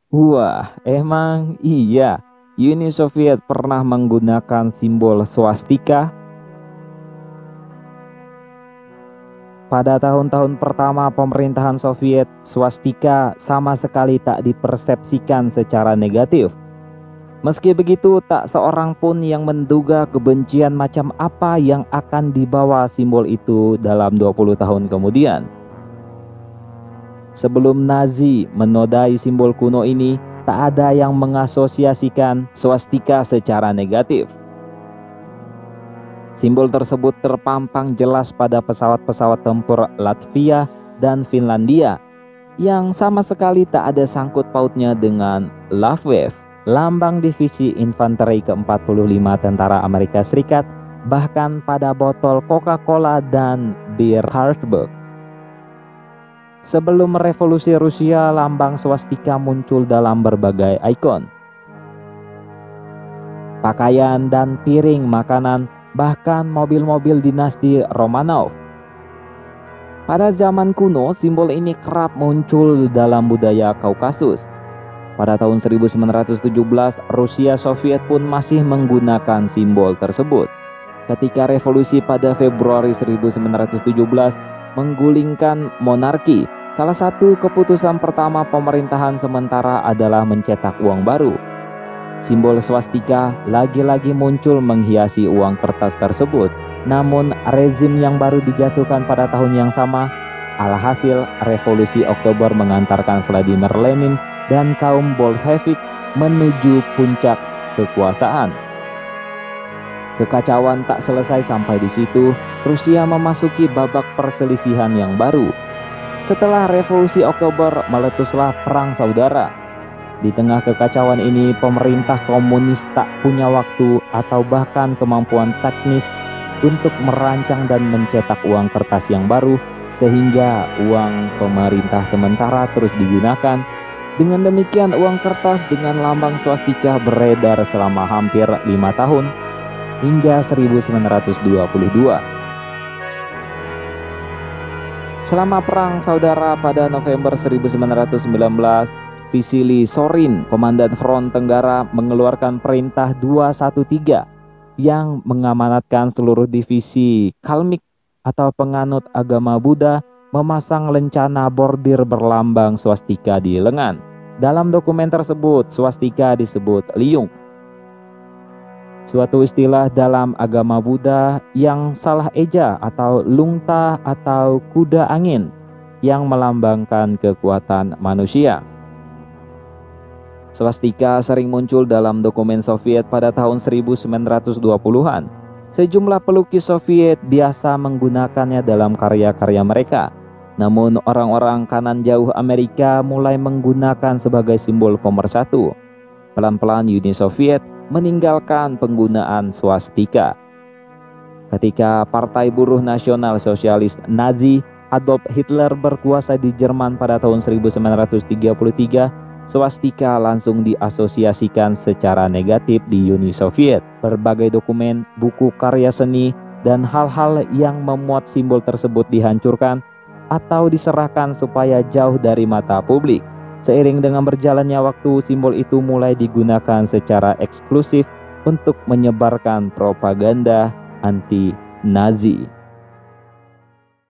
Wah, emang iya. Uni Soviet pernah menggunakan simbol swastika pada tahun-tahun pertama pemerintahan Soviet. Swastika sama sekali tak dipersepsikan secara negatif. Meski begitu, tak seorang pun yang menduga kebencian macam apa yang akan dibawa simbol itu dalam 20 tahun kemudian. Sebelum Nazi menodai simbol kuno ini, tak ada yang mengasosiasikan swastika secara negatif. Simbol tersebut terpampang jelas pada pesawat-pesawat tempur Latvia dan Finlandia yang sama sekali tak ada sangkut pautnya dengan Luftwaffe, lambang divisi infanteri ke-45 tentara Amerika Serikat, bahkan pada botol Coca-Cola dan bir Carlsberg. Sebelum revolusi Rusia, lambang swastika muncul dalam berbagai ikon. Pakaian dan piring makanan, bahkan mobil-mobil dinasti Romanov. Pada zaman kuno, simbol ini kerap muncul dalam budaya Kaukasus. Pada tahun 1917, Rusia Soviet pun masih menggunakan simbol tersebut. Ketika revolusi pada Februari 1917 menggulingkan monarki, salah satu keputusan pertama pemerintahan sementara adalah mencetak uang baru. Simbol swastika lagi-lagi muncul menghiasi uang kertas tersebut. Namun rezim yang baru dijatuhkan pada tahun yang sama, alhasil revolusi Oktober mengantarkan Vladimir Lenin dan kaum Bolshevik menuju puncak kekuasaan. Kekacauan tak selesai sampai di situ. Rusia memasuki babak perselisihan yang baru. Setelah revolusi Oktober, meletuslah perang saudara. Di tengah kekacauan ini, pemerintah komunis tak punya waktu atau bahkan kemampuan teknis untuk merancang dan mencetak uang kertas yang baru, sehingga uang pemerintah sementara terus digunakan. Dengan demikian, uang kertas dengan lambang swastika beredar selama hampir 5 tahun, hingga 1922. Selama Perang Saudara pada November 1919, Vasily Zorin, Komandan Front Tenggara, mengeluarkan Perintah 213 yang mengamanatkan seluruh divisi Kalmyk atau penganut agama Buddha memasang lencana bordir berlambang swastika di lengan. Dalam dokumen tersebut, swastika disebut Liung, suatu istilah dalam agama Buddha yang salah eja, atau lungta atau kuda angin yang melambangkan kekuatan manusia. Swastika sering muncul dalam dokumen Soviet pada tahun 1920-an. Sejumlah pelukis Soviet biasa menggunakannya dalam karya-karya mereka. Namun orang-orang kanan jauh Amerika mulai menggunakan sebagai simbol pemersatu. Pelan-pelan Uni Soviet meninggalkan penggunaan swastika. Ketika Partai Buruh Nasional Sosialis Nazi Adolf Hitler berkuasa di Jerman pada tahun 1933, swastika langsung diasosiasikan secara negatif di Uni Soviet. Berbagai dokumen, buku karya seni, dan hal-hal yang memuat simbol tersebut dihancurkan atau diserahkan supaya jauh dari mata publik. Seiring dengan berjalannya waktu, simbol itu mulai digunakan secara eksklusif untuk menyebarkan propaganda anti-Nazi.